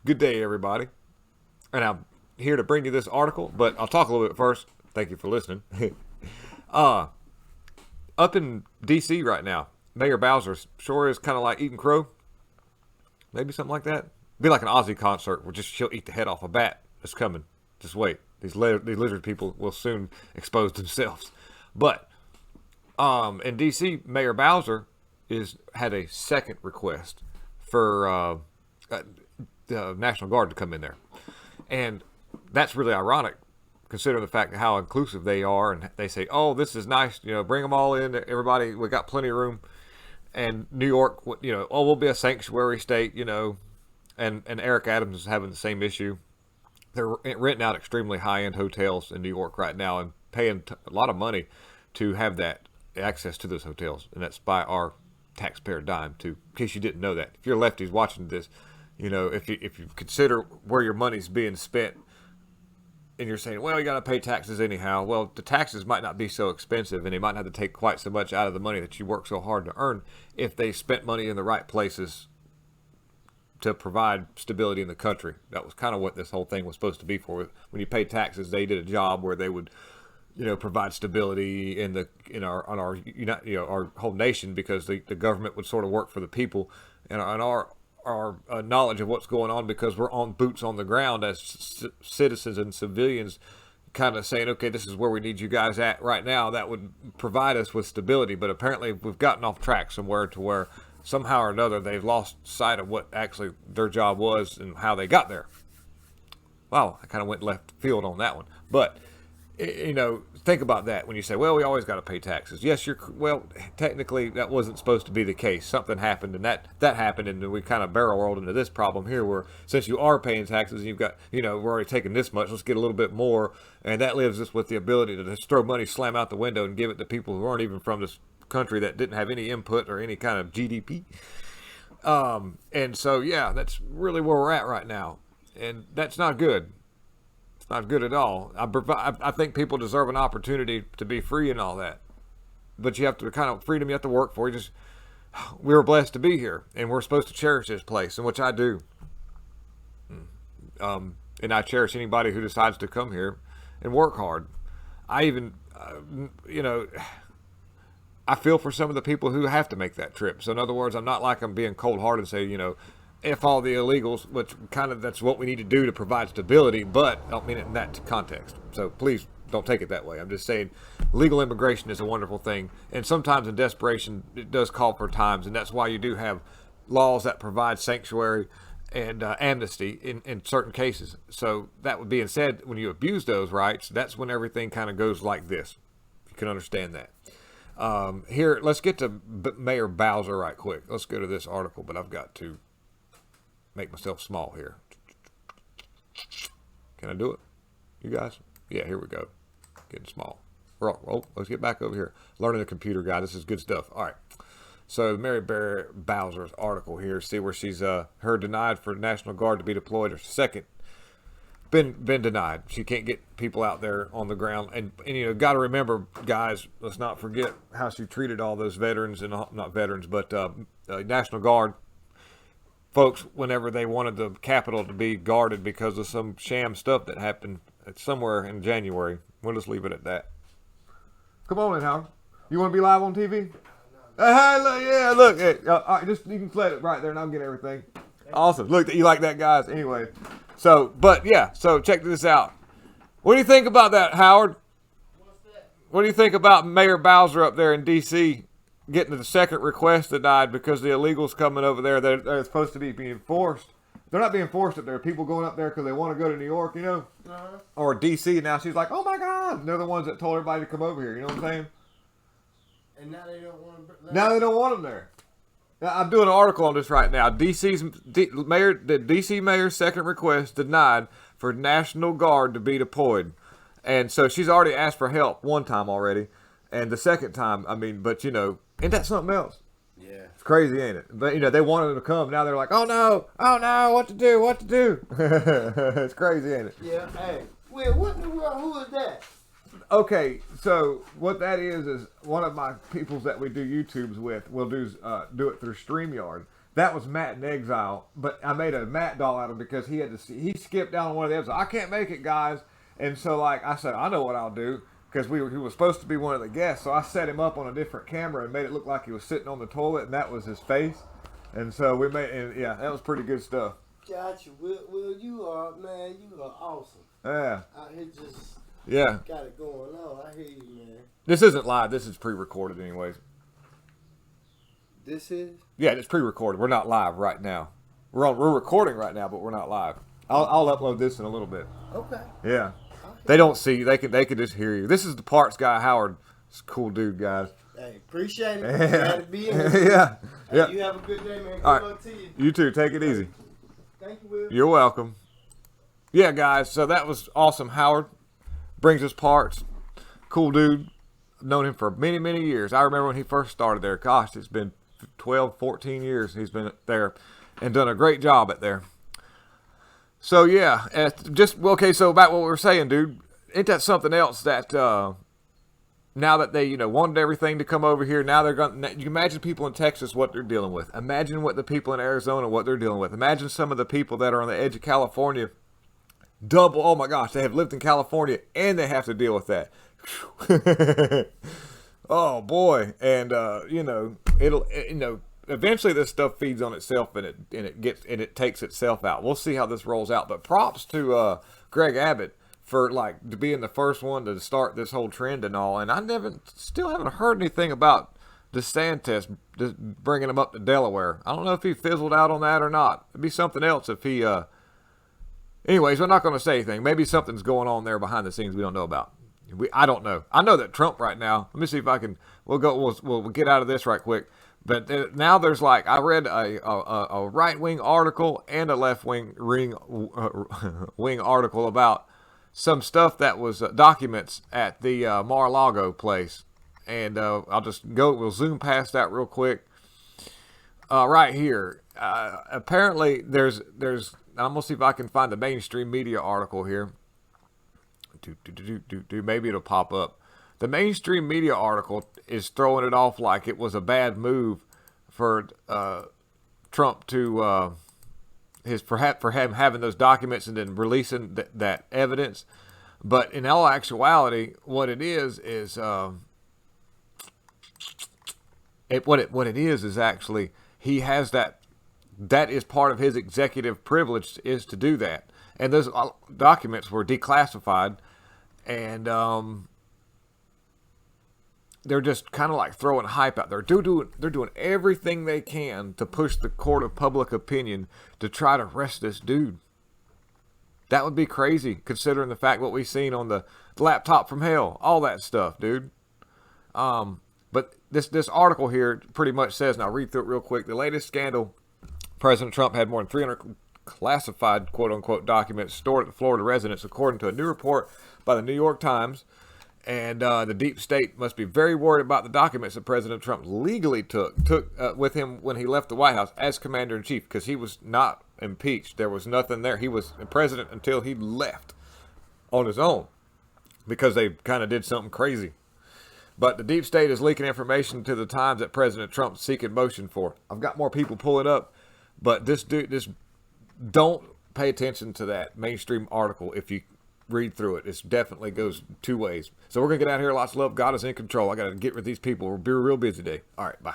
Good day, everybody. And I'm here to bring you this article, but I'll talk a little bit first. Thank you for listening. Up in D.C. right now, Mayor Bowser sure is kind of like eating crow. Maybe something like that. Be like an Ozzy concert where just she'll eat the head off a bat. It's coming. Just wait. These lizard people will soon expose themselves. But in D.C., Mayor Bowser had a second request for the National Guard to come in there. And that's really ironic, considering the fact how inclusive they are. And they say, oh, this is nice, bring them all in, everybody, we got plenty of room. And New York, oh, we'll be a sanctuary state, and Eric Adams is having the same issue. They're renting out extremely high-end hotels in New York right now and paying a lot of money to have that access to those hotels. And that's by our taxpayer dime, too, in case you didn't know that. If you're lefties watching this, if you consider where your money's being spent and you're saying, well, you got to pay taxes anyhow. Well, the taxes might not be so expensive and they might not have to take quite so much out of the money that you work so hard to earn if they spent money in the right places to provide stability in the country. That was kind of what this whole thing was supposed to be for. When you pay taxes, they did a job where they would, provide stability in our whole nation, because the government would sort of work for the people, and our knowledge of what's going on, because we're on boots on the ground as citizens and civilians, kind of saying, okay, this is where we need you guys at right now. That would provide us with stability. But apparently we've gotten off track somewhere to where somehow or another they've lost sight of what actually their job was and how they got there. Wow, I kind of went left field on that one. But, think about that when you say, well, we always got to pay taxes. Yes, technically that wasn't supposed to be the case. Something happened, and that happened, and we kind of barrel rolled into this problem here where, since you are paying taxes and you've got, we're already taking this much, let's get a little bit more. And that leaves us with the ability to just throw money, slam out the window, and give it to people who aren't even from this country, that didn't have any input or any kind of GDP. And so, yeah, that's really where we're at right now. And that's not good. Not good at all. I think people deserve an opportunity to be free and all that, but you have to kind of freedom you have to work for. We were blessed to be here, and we're supposed to cherish this place, and which I do. And I cherish anybody who decides to come here and work hard. I even, I feel for some of the people who have to make that trip. So in other words, I'm not like I'm being cold-hearted and say, F all the illegals, which kind of that's what we need to do to provide stability, but I don't mean it in that context. So please don't take it that way. I'm just saying legal immigration is a wonderful thing, and sometimes in desperation it does call for times, and that's why you do have laws that provide sanctuary and amnesty in certain cases. So that being said, when you abuse those rights, that's when everything kind of goes like this. You can understand that. Here, let's get to Mayor Bowser right quick. Let's go to this article, but I've got to make myself small here. Can I do it? You guys? Yeah, here we go. Getting small. Let's get back over here. Learning the computer, guy. This is good stuff. All right. So Mary Bowser's article here. See where she's her denied for National Guard to be deployed. Her second been denied. She can't get people out there on the ground. And got to remember, guys, let's not forget how she treated all those veterans, and not veterans, but National Guard folks, whenever they wanted the Capitol to be guarded because of some sham stuff that happened somewhere in January. We'll just leave it at that. Come on in, Howard. You want to be live on TV? Hey, look, yeah, look. Hey, all right, just you can play it right there, and I'll get everything. Awesome. Look, you like that, guys? Anyway, so check this out. What do you think about that, Howard? What's that? What do you think about Mayor Bowser up there in D.C. getting the second request denied because the illegals coming over there, they're supposed to be being forced. They're not being forced up there. People going up there because they want to go to New York, or D.C. Now she's like, oh my God. And they're the ones that told everybody to come over here. You know what I'm saying? And now they don't want them. Now they don't want them there. Now, I'm doing an article on this right now. The D.C. mayor's second request denied for National Guard to be deployed. And so she's already asked for help one time already. And the second time, isn't that something else? Yeah. It's crazy, ain't it? But, they wanted them to come. Now they're like, oh no, what to do? It's crazy, ain't it? Yeah, hey. Wait, what in the world? Who is that? Okay, so what that is one of my peoples that we do YouTubes with will do it through StreamYard. That was Matt in exile, but I made a Matt doll out of him because he had to see, he skipped down on one of the episodes. I can't make it, guys. And so, like, I said, I know what I'll do because he was supposed to be one of the guests. So I set him up on a different camera and made it look like he was sitting on the toilet, and that was his face. And so we made, and yeah, that was pretty good stuff. Gotcha. Will, you are, man, you are awesome. Yeah. Out here just Yeah. got it going on. I hear you, man. This isn't live. This is pre-recorded, anyways. This is? Yeah, it's pre-recorded. We're not live right now. We're recording right now, but we're not live. I'll upload this in a little bit. Okay. Yeah. They don't see you. They can just hear you. This is the parts guy, Howard. He's a cool dude, guys. Hey, appreciate it. Glad to be in here. Yeah. Hey, Yeah. you have a good day, man. Good All right. luck to you. You too. Take it easy. Thank you, Will. You're welcome. Yeah, guys. So that was awesome. Howard brings us parts. Cool dude. I've known him for many, many years. I remember when he first started there. Gosh, it's been 12, 14 years he's been there and done a great job at there. So yeah, okay. So back what we were saying, dude. Ain't that something else that now that they wanted everything to come over here, now they're going. You can imagine people in Texas what they're dealing with. Imagine what the people in Arizona what they're dealing with. Imagine some of the people that are on the edge of California. Double. Oh my gosh, they have lived in California and they have to deal with that. Oh boy, and eventually this stuff feeds on itself and it takes itself out. We'll see how this rolls out. But props to Greg Abbott for to being the first one to start this whole trend and all. And I still haven't heard anything about DeSantis just bringing him up to Delaware. I don't know if he fizzled out on that or not. It'd be something else if he. Anyways, we're not going to say anything. Maybe something's going on there behind the scenes we don't know about. I don't know. I know that Trump right now. Let me see if I can. We'll get out of this right quick. But now there's I read a right wing article and a left wing wing article about some stuff that was documents at the Mar-a-Lago place, and I'll just go. We'll zoom past that real quick. Right here, apparently there's. I'm gonna see if I can find the mainstream media article here. Maybe it'll pop up. The mainstream media article is throwing it off like it was a bad move for Trump to for him having those documents and then releasing that evidence. But in all actuality, what it is actually he has that is part of his executive privilege is to do that. And those documents were declassified, and they're just kind of throwing hype out there. They're doing everything they can to push the court of public opinion to try to arrest this dude. That would be crazy, considering the fact what we've seen on the laptop from hell, all that stuff, dude. But this article here pretty much says, and I'll read through it real quick. The latest scandal: President Trump had more than 300 classified quote-unquote documents stored at the Florida residence, according to a new report by the New York Times. And the deep state must be very worried about the documents that President Trump legally took with him when he left the White House as commander-in-chief, because he was not impeached. There was nothing there. He was president until he left on his own because they kind of did something crazy. But the deep state is leaking information to the Times that President Trump's seeking motion for. I've got more people pulling up, but don't pay attention to that mainstream article if you read through it. It definitely goes two ways. So we're going to get out of here. Lots of love. God is in control. I got to get with these people. We'll be a real busy day. All right, bye.